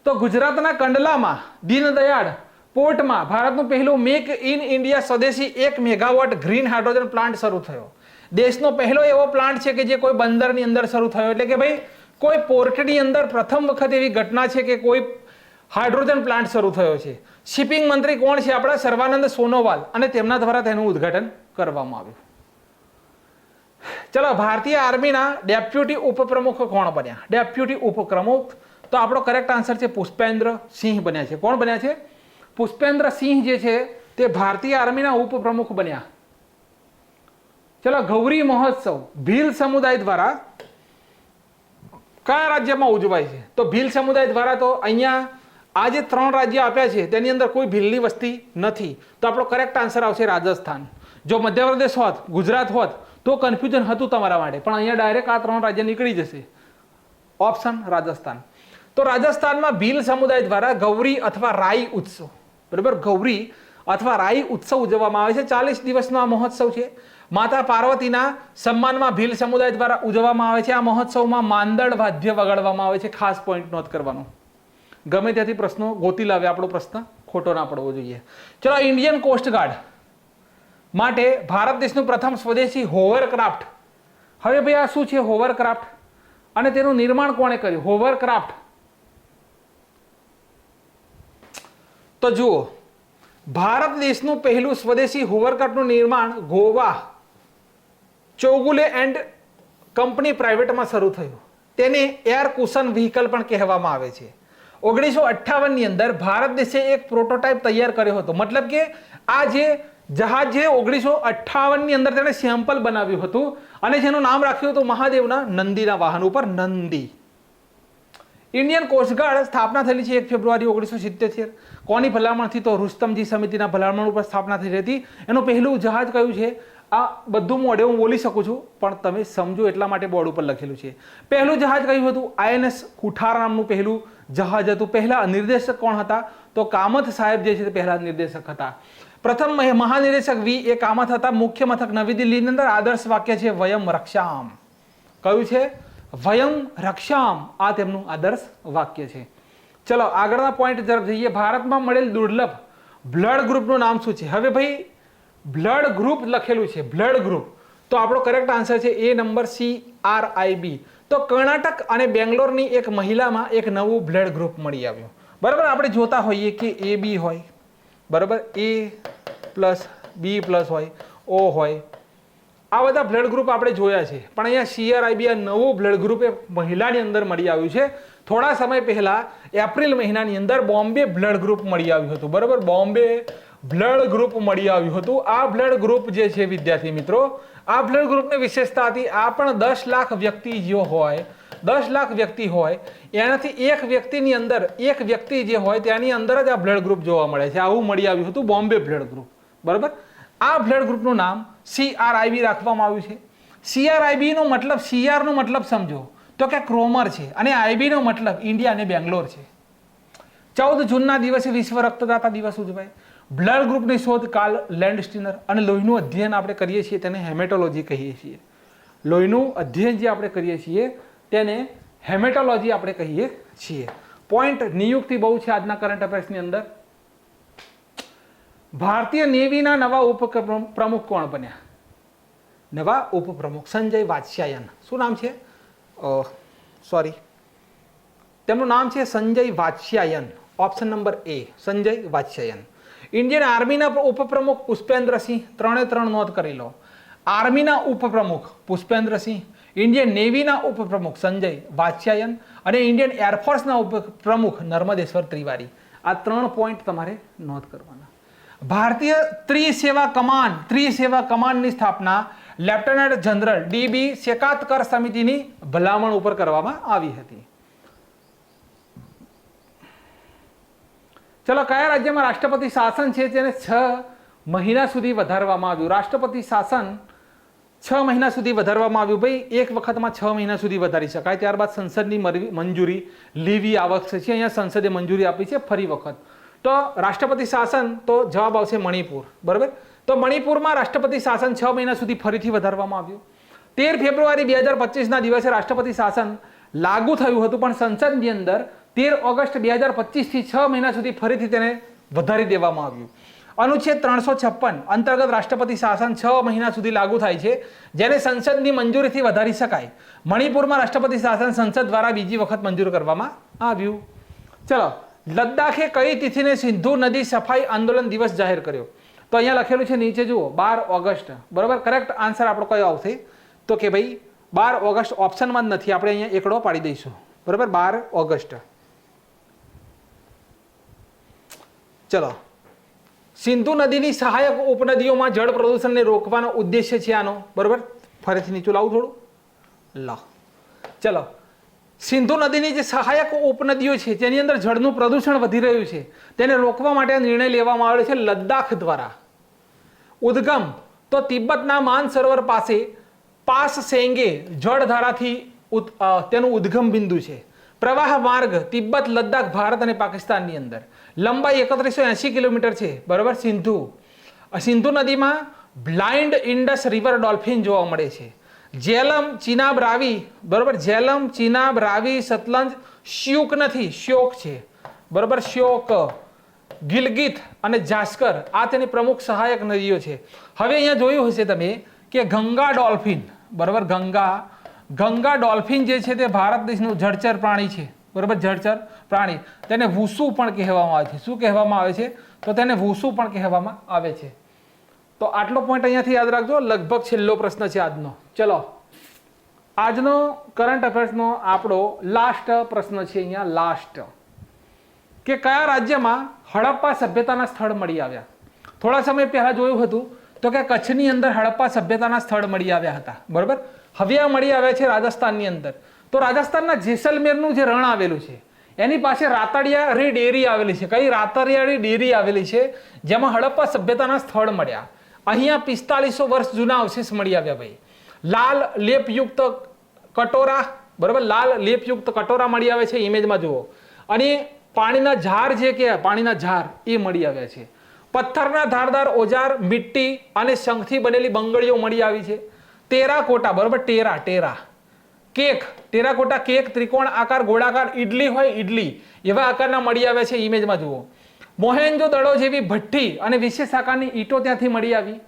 તો ગુજરાતના કંડલામાં દીનદયાળ પોર્ટમાં ભારતનું પહેલું મેક ઇન ઇન્ડિયા સ્વદેશી 1 મેગાવોટ ગ્રીન હાઇડ્રોજન પ્લાન્ટ શરૂ થયો. દેશનો પહેલો એવો પ્લાન્ટ છે કે જે કોઈ બંદરની અંદર શરૂ થયો. એટલે કે ભાઈ કોઈ પોર્ટની અંદર પ્રથમ વખત એવી ઘટના છે કે કોઈ હાઇડ્રોજન પ્લાન્ટ શરૂ થયો છે. શિપિંગ મંત્રી કોણ છે? આપણા સર્વાનંદ સોનોવાલ, અને તેમના દ્વારા તેનું ઉદ્ઘાટન કરવામાં આવ્યું. ચલો, ભારતીય આર્મીના ડેપ્યુટી ઉપપ્રમુખ કોણ બન્યા? ડેપ્યુટી ઉપપ્રમુખ, તો આપણો કરેક્ટ આન્સર છે પુષ્પેન્દ્ર સિંહ બન્યા છે. કોણ બન્યા છે? પુષ્પેન્દ્ર સિંહ જે છે તે ભારતીય આર્મીના ઉપપ્રમુખ બન્યા. ચલો, ગૌરી મહોત્સવ ભીલ સમુદાય દ્વારા કયા રાજ્યમાં ઉજવાય છે? તો ભીલ સમુદાય દ્વારા તો અહીંયા આ જે 3 રાજ્ય આપ્યા છે તેની અંદર કોઈ ભીલની વસ્તી નથી. તો આપણો કરેક્ટ આન્સર આવશે રાજસ્થાન. જો મધ્યપ્રદેશ હોત, ગુજરાત હોત તો કન્ફ્યુઝન હતું તમારા માટે, પણ અહીંયા ડાયરેક્ટ આ 3 રાજ્ય નીકળી જશે. ઓપ્શન રાજસ્થાન. તો રાજસ્થાનમાં ભીલ સમુદાય દ્વારા ગૌરી અથવા રાઈ ઉત્સવ, બરાબર, ગૌરી અથવા રાઈ ઉત્સવ ઉજવવામાં આવે છે. 40 દિવસનો આ મહોત્સવ છે. માતા પાર્વતીના સન્માનમાં ભીલ સમુદાય દ્વારા ઉજવવામાં આવે છે. આ મહોત્સવમાં માંદળ વાદ્ય વગાડવામાં આવે છે. ખાસ પોઈન્ટ નોટ કરવાનો. ગમે ત્યાંથી પ્રશ્નો ગોતી લાવે, આપણો પ્રશ્ન ખોટો ના પડવો જોઈએ. ચલો, ઇન્ડિયન કોસ્ટગાર્ડ માટે ભારત દેશનું પ્રથમ સ્વદેશી હોવરક્રાફ્ટ. હવે ભાઈ આ શું છે હોવરક્રાફ્ટ, અને તેનું નિર્માણ કોણે કર્યું? હોવરક્રાફ્ટ તો જુઓ, ભારત દેશનું પહેલું સ્વદેશી હોવરક્રાફ્ટનું નિર્માણ ગોવા ચોગુલે એન્ડ કંપની પ્રાઇવેટમાં શરૂ થયું. તેને એર કુશન વ્હીકલ પણ કહેવામાં આવે છે. 1958 ની અંદર ભારત દેશે એક પ્રોટોટાઇપ તૈયાર કર્યો હતો. મતલબ કે આ જે જહાજ છે 1958 ની અંદર તેને સેમ્પલ બનાવ્યું હતું અને જેનું નામ રાખ્યું હતું મહાદેવના નંદીના વાહન ઉપર નંદી. ઇન્ડિયન કોસ્ટગાર્ડ સ્થાપના થયેલી છે 1 ફેબ્રુઆરી 1977. કોની ભલામણથી? તો રુસ્તમજી સમિતિના ભલામણ ઉપર સ્થાપના થઈ હતી. એનું પહેલું જહાજ કયું છે? આ બધું મોઢે હું બોલી શકું છું પણ તમે સમજો એટલા માટે બોર્ડ ઉપર લખેલું છે. પહેલું જહાજ કયું હતું? INS કુઠાર નામનું પહેલું જહાજ હતું. પહેલા નિર્દેશક કોણ હતા? તો કામથ સાહેબ જે છે તે પહેલા નિર્દેશક હતા. પ્રથમ મહાનિર્દેશક વી એ કામથ હતા. મુખ્ય મથક નવી દિલ્હીની અંદર. આદર્શ વાક્ય છે વયમ રક્ષામ. કયું છે? વયમ રક્ષામ. આ તેમનું આદર્શ વાક્ય છે. ચલો આગળના પોઈન્ટ તરફ જઈએ. ભારતમાં મળેલ દુર્લભ બ્લડ ગ્રુપનું નામ શું છે? હવે ભાઈ બ્લડ ગ્રુપ લખેલું છે, બ્લડ ગ્રુપ, તો આપણો કરેક્ટ આન્સર છે એ નંબર CRIB. તો કર્ણાટક અને બેંગ્લોરની એક મહિલામાં એક નવું બ્લડ ગ્રુપ મળી આવ્યું. બરાબર, આપણે જોતા હોઈએ કે AB હોય, બરાબર, A+B+ હોય, O હોય, આ બધા બ્લડ ગ્રુપ આપણે જોયા છે. પણ અહીંયા CRIB આ નવું બ્લડ ગ્રુપ એ મહિલાની અંદર મળી આવ્યું છે. થોડા સમય પહેલા એપ્રિલ મહિનાની અંદર બોમ્બે બ્લડ ગ્રુપ મળી આવ્યું હતું. બરાબર, બોમ્બે બ્લડ ગ્રુપ મળી આવ્યું હતું. આ બ્લડ ગ્રુપ જે છે વિદ્યાર્થી મિત્રો, આ બ્લડ ગ્રુપની વિશેષતા હતી આ પણ 10 લાખ વ્યક્તિ જો હોય, 10 લાખ વ્યક્તિ હોય એનાથી એક વ્યક્તિની અંદર, એક વ્યક્તિ જે હોય તેની અંદર જ આ બ્લડ ગ્રુપ જોવા મળે છે. આવું મળી આવ્યું હતું બોમ્બે બ્લડ ગ્રુપ. બરાબર, આ બ્લડ ગ્રુપનું નામ CRIB રાખવામાં આવ્યું છે. CRIB નો મતલબ, CR નો મતલબ સમજો તો કે ક્રોમર છે અને IB નો મતલબ ઇન્ડિયા અને બેંગ્લોર છે. 14 જૂનના દિવસે વિશ્વ રક્તદાતા દિવસ ઉજવાય. બ્લડ ગ્રુપની શોધ કાર્લ લેન્ડસ્ટીનર અને લોહીનું અધ્યયન આપણે કરીએ છીએ તેને હેમેટોલોજી કહીએ છીએ. લોહીનું અધ્યયન જે આપણે કરીએ છીએ તેને હેમેટોલોજી આપણે કહીએ છીએ. પોઈન્ટ નિયુક્તિ બહુ છે આજના કરંટ અફેર્સની અંદર. ભારતીય નેવીના નવા ઉપપ્રમુખ કોણ બન્યા? નવા ઉપપ્રમુખ સંજય વાત્સ્યાયન. શું નામ છે? સોરી, તેમનું નામ છે Sanjay Vatsyayan. Option number A, Sanjay Vatsyayan. Indian આર્મીના ઉપપ્રમુખ પુષ્પેન્દ્રસિંહ. 3 નોંધ કરી લો. આર્મીના ઉપપ્રમુખ પુષ્પેન્દ્રસિંહ, ઇન્ડિયન નેવીના ઉપપ્રમુખ સંજય વાત્સ્યાયન અને ઇન્ડિયન એરફોર્સના ઉપપ્રમુખ નર્મદેશ્વર ત્રિવારી. આ 3 પોઈન્ટ તમારે નોંધ કરવાના. ભારતીય ત્રિસેવા કમાન્ડની સ્થાપના લેફ્ટનન્ટ જનરલ DB શેકાતકર સમિતિની ભલામણ ઉપર કરવામાં આવી હતી. ચલો, કયા રાજ્યમાં રાષ્ટ્રપતિ શાસન છે તેને 6 મહિના સુધી વધારવામાં આવ્યું? રાષ્ટ્રપતિ શાસન 6 મહિના સુધી વધારવામાં આવ્યું. ભાઈ એક વખતમાં 6 મહિના સુધી વધારી શકાય. ત્યારબાદ સંસદની મંજૂરી લેવી આવશ્યક છે. અહીંયા સંસદે મંજૂરી આપી છે ફરી વખત. તો રાષ્ટ્રપતિ શાસન, તો જવાબ આવશે મણિપુર. બરાબર, તો મણિપુરમાં રાષ્ટ્રપતિ શાસન 6 મહિના સુધી ફરીથી વધારવામાં આવ્યું. 13 ફેબ્રુઆરી 2025ના દિવસે રાષ્ટ્રપતિ શાસન લાગુ થયું હતું પણ સંસદની અંદર 13 ઓગસ્ટ 2025 થી 6 મહિના સુધી ફરીથી તેને વધારી દેવામાં આવ્યું. અનુચ્છેદ 356 અંતર્ગત રાષ્ટ્રપતિ શાસન 6 મહિના સુધી લાગુ થાય છે જેને સંસદની મંજૂરીથી વધારી શકાય. મણિપુરમાં રાષ્ટ્રપતિ શાસન સંસદ દ્વારા બીજી વખત મંજૂર કરવામાં આવ્યું. ચલો, લદ્દાખે કઈ તિથિને સિંધુ નદી સફાઈ આંદોલન દિવસ જાહેર કર્યો? તો અહીંયા લખેલું છે નીચે જુઓ 12 ઓગસ્ટ. બરાબર, કરેક્ટ આન્સર આપણો કયો આવશે? તો કે ભાઈ 12 ઓગસ્ટ ઓપ્શનમાં જ નથી, આપણે અહીંયા એકડો પાડી દઈશું. બરાબર, 12 ઓગસ્ટ. ચલો, સિંધુ નદીની સહાયક ઉપનદીઓમાં જળ પ્રદૂષણને રોકવાનો ઉદ્દેશ્ય છે આનો. બરાબર, ફરીથી નીચું લાવું થોડું. લા, ચલો, સિંધુ નદીની જે સહાયક ઉપનદીઓ છે તેની અંદર જળનું પ્રદૂષણ વધી રહ્યું છે તેને રોકવા માટે નિર્ણય લેવામાં આવ્યો છે લદ્દાખ દ્વારા. ઉદ્ગમ તો તિબ્બતના માનસરોવર પાસે પાસ સેંગે જળધારાથી તેનું ઉદ્ગમ બિંદુ છે. પ્રવાહ માર્ગ તિબ્બત, લદ્દાખ, ભારત અને પાકિસ્તાનની અંદર. લંબાઈ 3180 કિલોમીટર છે. બરાબર, સિંધુ નદીમાં બ્લાઇન્ડ ઇન્ડસ રિવર ડોલ્ફિન જોવા મળે છે. જેલમ, ચિનાબ, રાવી. બરાબર, જેલમ, ચિનાબ, રાવી, સતલંજ, શ્યુક નથી, શ્યોક છે. બરાબર, શ્યોક, ગિલગિત અને જાસ્કર આ તેની પ્રમુખ સહાયક નદીઓ છે. હવે અહીંયા જોયું હશે તમે કે ગંગા ડોલ્ફિન. બરાબર, ગંગા ડોલ્ફિન જે છે તે ભારત દેશનું જળચર પ્રાણી છે. બરાબર, જળચર પ્રાણી, તેને વૂસુ પણ કહેવામાં આવે છે. શું કહેવામાં આવે છે? તો તેને વૂસુ પણ કહેવામાં આવે છે. તો આટલો પોઈન્ટ અહીંયાથી યાદ રાખજો. લગભગ છેલ્લો પ્રશ્ન છે આજનો. ચલો, આજનો કરંટ અફેર્સનો આપણો લાસ્ટ પ્રશ્ન છે અહીંયા લાસ્ટ કે કયા રાજ્યમાં હડપ્પા સભ્યતાના સ્થળ મળી આવ્યા? થોડા સમય પહેલા જોયું હતું તો કે કચ્છની અંદર હડપ્પા સભ્યતાના સ્થળ મળી આવ્યા હતા, બરોબર. હવે આ મળી આવ્યા છે રાજસ્થાનની અંદર. તો રાજસ્થાનના જેસલમેરનું જે રણ આવેલું છે એની પાસે રાતડિયારી ડેરી આવેલી છે. કઈ રાતડિયારી ડેરી આવેલી છે જેમાં હડપ્પા સભ્યતાના સ્થળ મળ્યા. અહીંયા 4500 વર્ષ જૂના અવશેષ મળી આવ્યા ભાઈ. લાલ લેપયુક્ત કટોરા, બરોબર, લાલ લેપયુક્ત કટોરા મળી આવે છે, ઇમેજમાં જુઓ. અને પાણીના ઝાર જે કે પાણીના ઝાર એ મળી આવ્યા છે. પથ્થરના ધારદાર ઓજાર, મિટ્ટી અને શંખથી બનેલી બંગડીઓ મળી આવી છે. ટેરાકોટા, બરોબર, ટેરા કેક, ટેરાકોટા કેક, ત્રિકોણ આકાર, ગોળાકાર ઈડલી હોય ઈડલી એવા આકારના મળી આવ્યા છે, ઇમેજમાં જુઓ. મોહેન્જો દડો જેવી ભઠ્ઠી અને વિશેષ આકારની ઈંટો ત્યાંથી મળી આવી.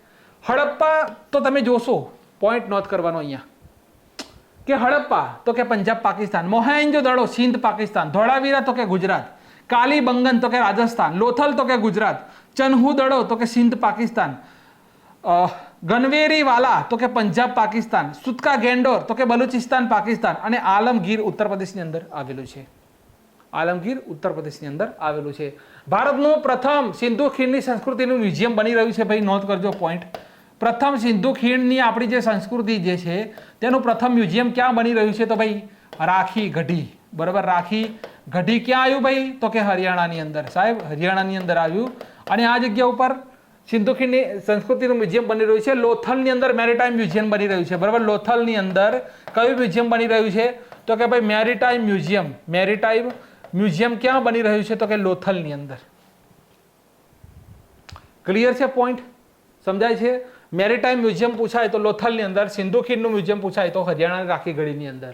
હડપ્પા તો તમે જોશો, પોઈન્ટ નોટ કરવાનો અહીંયા કે હડપ્પા તો કે પંજાબ પાકિસ્તાન, મોહેન્જો દડો સિંધ પાકિસ્તાન, ધોળાવીરા તો કે ગુજરાત, કાલીબંગન તો કે રાજસ્થાન, લોથલ તો કે ગુજરાત, ચન્હુ દડો તો કે સિંધ પાકિસ્તાન, ગનવેરી વાલા તો કે પંજાબ પાકિસ્તાન, સુતકા ગેંડોર તો કે બલુચિસ્તાન પાકિસ્તાન અને આલમગીર ઉત્તર પ્રદેશની અંદર આવેલું છે. આલમગીર ઉત્તર પ્રદેશની અંદર આવેલું છે. ભારતનું પ્રથમ સિંધુ ખીણની સંસ્કૃતિનું મ્યુઝિયમ બની રહ્યું છે ભાઈ, નોંધ કરજો પોઈન્ટ. પ્રથમ સિંધુ ખીણની આપણી જે સંસ્કૃતિ જે છે તેનું પ્રથમ મ્યુઝિયમ ક્યાં બની રહ્યું છે? તો ભાઈ રાખી ગઢી, બરાબર. રાખી ગઢી ક્યાં આવ્યું ભાઈ? તો કે હરિયાણાની અંદર, સાહેબ હરિયાણાની અંદર આવ્યું. અને આ જગ્યા ઉપર સિંધુ ખીણની સંસ્કૃતિનું મ્યુઝિયમ બની રહ્યું છે. લોથલની અંદર મેરીટાઈમ મ્યુઝિયમ બની રહ્યું છે, બરાબર. લોથલની અંદર કયું મ્યુઝિયમ બની રહ્યું છે? તો કે ભાઈ મેરીટાઈમ મ્યુઝિયમ. મેરીટાઈમ મ્યુઝિયમ ક્યાં બની રહ્યું છે? તો કે લોથલની અંદર. ક્લિયર છે? પોઈન્ટ સમજાય છે? મેરીટાઈમ મ્યુઝિયમ પૂછાય તો લોથલની અંદર, સિંધુ ખીણનું મ્યુઝિયમ પૂછાય તો હરિયાણાની રાખી ગઢીની અંદર.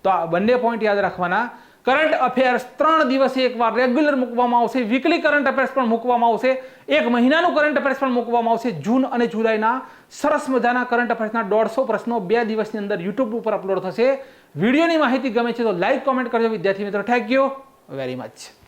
તો આ બંને પોઈન્ટ યાદ રાખવાના. કરંટ અફેર્સ 3 દિવસે એકવાર રેગ્યુલર મૂકવામાં આવશે. વીકલી કરંટ અફેર્સ પણ મૂકવામાં આવશે. 1 મહિનાનું કરંટ અફેર્સ પણ મૂકવામાં આવશે. જૂન અને જુલાઈના સરસ મજાના કરંટ અફેર્સના 150 પ્રશ્નો 2 દિવસની અંદર યુટ્યુબ ઉપર અપલોડ થશે. વિડીયોની માહિતી ગમે છે તો લાઈક કોમેન્ટ કરજો વિદ્યાર્થી મિત્રો. Thank you very much.